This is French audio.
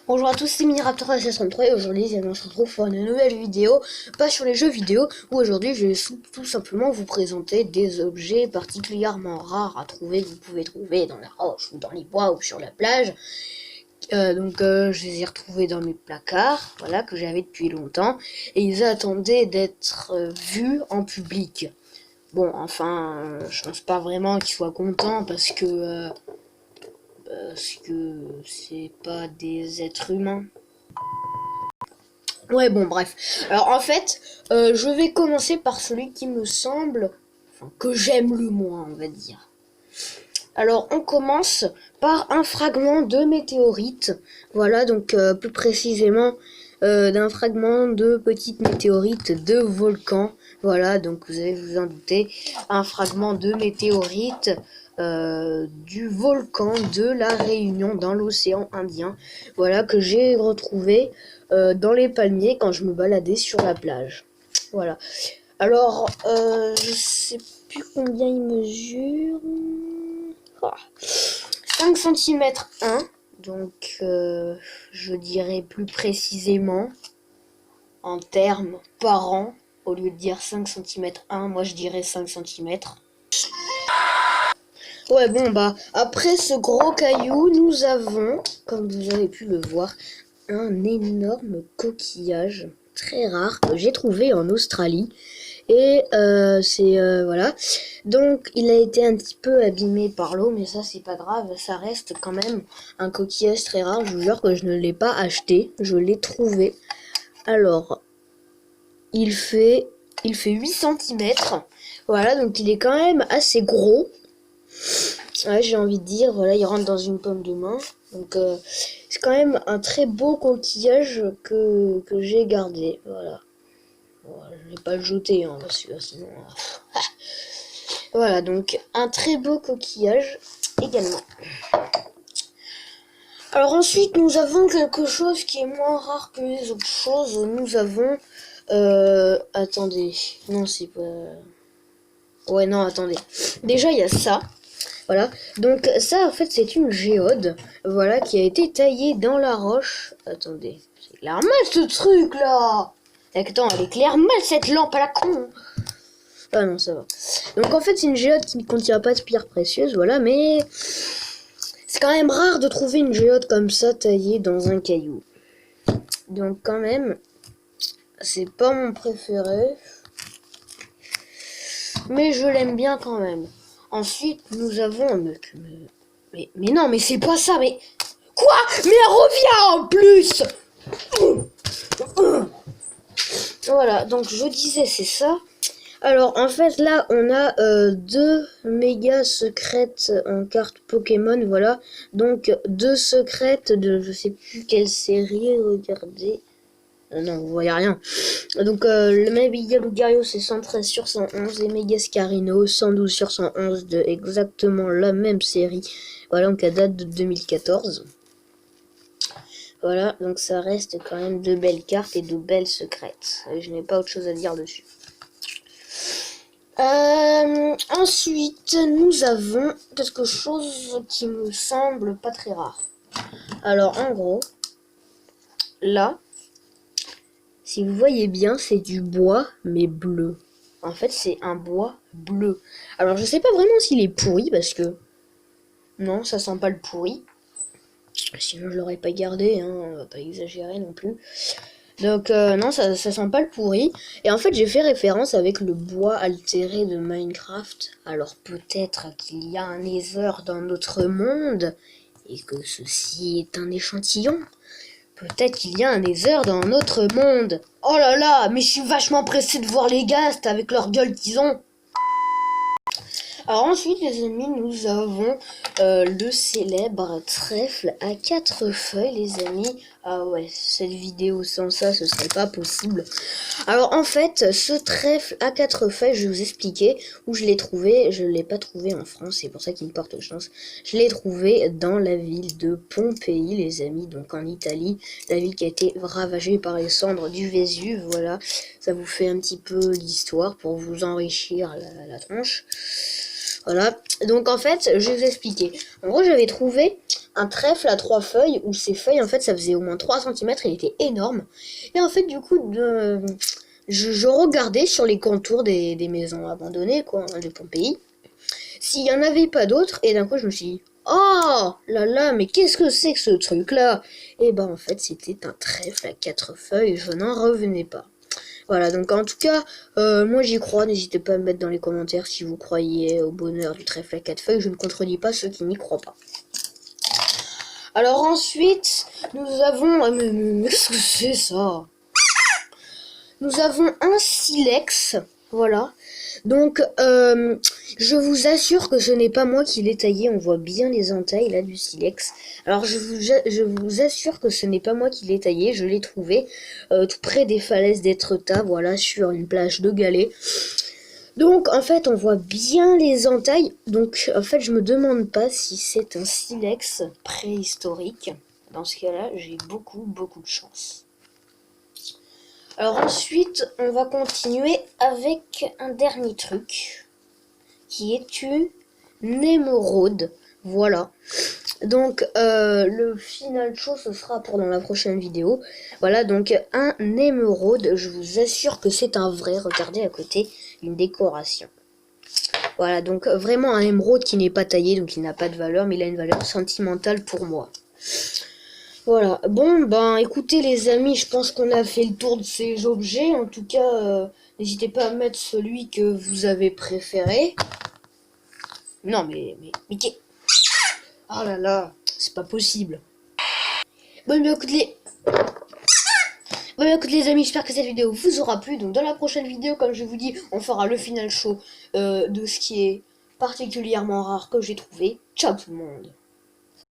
Bonjour à tous, c'est Miniraptor 63 et aujourd'hui on se retrouve pour une nouvelle vidéo, pas sur les jeux vidéo, où aujourd'hui je vais tout simplement vous présenter des objets particulièrement rares à trouver, que vous pouvez trouver dans la roche ou dans les bois ou sur la plage. Je les ai retrouvés dans mes placards, voilà, que j'avais depuis longtemps, et ils attendaient d'être vus en public. Bon, enfin, je pense pas vraiment qu'ils soient contents parce que c'est pas des êtres humains. Ouais, bon, bref. Alors, en fait, je vais commencer par celui qui me semble, que j'aime le moins, on va dire. Alors, on commence par un fragment de météorite. Voilà, donc plus précisément d'un fragment de petite météorite de volcan. Voilà, donc vous allez vous en douter, un fragment de météorite du volcan de la Réunion dans l'océan Indien. Voilà, que j'ai retrouvé dans les palmiers quand je me baladais sur la plage. Voilà. Alors, je sais plus combien il mesure. 5 cm 1. Donc, je dirais plus précisément, en termes par an, au lieu de dire 5 cm 1, moi je dirais 5 cm. Ouais, bon, bah, après ce gros caillou, nous avons, comme vous avez pu le voir, un énorme coquillage très rare que j'ai trouvé en Australie. Et voilà. Donc, il a été un petit peu abîmé par l'eau, mais ça, c'est pas grave. Ça reste quand même un coquillage très rare. Je vous jure que je ne l'ai pas acheté. Je l'ai trouvé. Alors, il fait 8 cm. Voilà, donc il est quand même assez gros. Ouais, j'ai envie de dire, voilà, il rentre dans une paume de main. Donc, c'est quand même un très beau coquillage que j'ai gardé. Voilà. Bon, je vais pas le jeter, hein, parce que sinon... Voilà, donc un très beau coquillage également. Alors ensuite, nous avons quelque chose qui est moins rare que les autres choses. Nous avons... attendez. Non, c'est pas... Ouais, non, attendez. Déjà, il y a ça. Voilà. Donc ça, en fait, c'est une géode. Voilà, qui a été taillée dans la roche. Attendez. C'est clair mal, ce truc-là. Attends, elle éclaire mal, cette lampe à la con. Ah non, ça va. Donc en fait, c'est une géode qui ne contient pas de pierres précieuses, voilà, mais... c'est quand même rare de trouver une géode comme ça taillée dans un caillou. Donc quand même, c'est pas mon préféré. Mais je l'aime bien quand même. Ensuite, nous avons... Mais non, mais c'est pas ça, mais... Quoi? Mais elle revient en plus. Voilà, donc je disais, c'est ça. Alors, en fait, là, on a deux méga secrètes en carte Pokémon, voilà. Donc, deux secrètes de je sais plus quelle série, regardez. Non, vous voyez rien. Donc, le Méga Lucario, c'est 113 sur 111, et Méga Scarino, 112 sur 111 de exactement la même série. Voilà, donc, elle date de 2014. Voilà, donc ça reste quand même de belles cartes et de belles secrètes. Je n'ai pas autre chose à dire dessus. Ensuite, nous avons quelque chose qui me semble pas très rare. Alors, en gros, là, si vous voyez bien, c'est du bois, mais bleu. En fait, c'est un bois bleu. Alors, je sais pas vraiment s'il est pourri, parce que... non, ça sent pas le pourri. Sinon, je l'aurais pas gardé, hein, on va pas exagérer non plus. Donc non, ça sent pas le pourri. Et en fait, j'ai fait référence avec le bois altéré de Minecraft. Alors peut-être qu'il y a un Nether dans notre monde et que ceci est un échantillon. Peut-être qu'il y a un Nether dans notre monde. Oh là là, mais je suis vachement pressé de voir les Ghasts avec leur gueule qu'ils ont. Alors ensuite, les amis, nous avons le célèbre trèfle à 4 feuilles, les amis. Ah ouais, cette vidéo sans ça, ce serait pas possible. Alors en fait, ce trèfle à 4 feuilles, je vais vous expliquer où je l'ai trouvé. Je l'ai pas trouvé en France, c'est pour ça qu'il me porte chance. Je l'ai trouvé dans la ville de Pompéi, les amis, donc en Italie. La ville qui a été ravagée par les cendres du Vésuve, voilà. Ça vous fait un petit peu l'histoire pour vous enrichir la tronche. Voilà, donc en fait, je vais vous expliquer. En gros, j'avais trouvé un trèfle à 3 feuilles, où ces feuilles, en fait, ça faisait au moins 3 centimètres, il était énorme. Et en fait, du coup, je regardais sur les contours des maisons abandonnées, quoi, hein, de Pompéi, s'il y en avait pas d'autres, et d'un coup, je me suis dit, oh là là, mais qu'est-ce que c'est que ce truc-là? Et ben, en fait, c'était un trèfle à 4 feuilles, je n'en revenais pas. Voilà, donc en tout cas, moi j'y crois, n'hésitez pas à me mettre dans les commentaires si vous croyez au bonheur du trèfle à 4 feuilles, je ne contredis pas ceux qui n'y croient pas. Alors ensuite, nous avons... mais qu'est-ce que c'est ça? Nous avons un silex, voilà. Donc, je vous assure que ce n'est pas moi qui l'ai taillé, on voit bien les entailles là du silex. Alors je vous assure que ce n'est pas moi qui l'ai taillé, je l'ai trouvé tout près des falaises d'Étretat, voilà, sur une plage de galets. Donc en fait on voit bien les entailles, donc en fait je me demande pas si c'est un silex préhistorique. Dans ce cas-là, j'ai beaucoup de chance. Alors ensuite, on va continuer avec un dernier truc, qui est une émeraude. Voilà. Donc le final show, ce sera pour dans la prochaine vidéo. Voilà, donc un émeraude, je vous assure que c'est un vrai. Regardez à côté, une décoration. Voilà, donc vraiment un émeraude qui n'est pas taillé, donc il n'a pas de valeur, mais il a une valeur sentimentale pour moi. Voilà, bon ben écoutez les amis, je pense qu'on a fait le tour de ces objets. En tout cas, n'hésitez pas à mettre celui que vous avez préféré. Non mais oh là là, c'est pas possible. Bon ben écoutez les amis, j'espère que cette vidéo vous aura plu. Donc dans la prochaine vidéo, comme je vous dis, on fera le final show de ce qui est particulièrement rare que j'ai trouvé. Ciao tout le monde.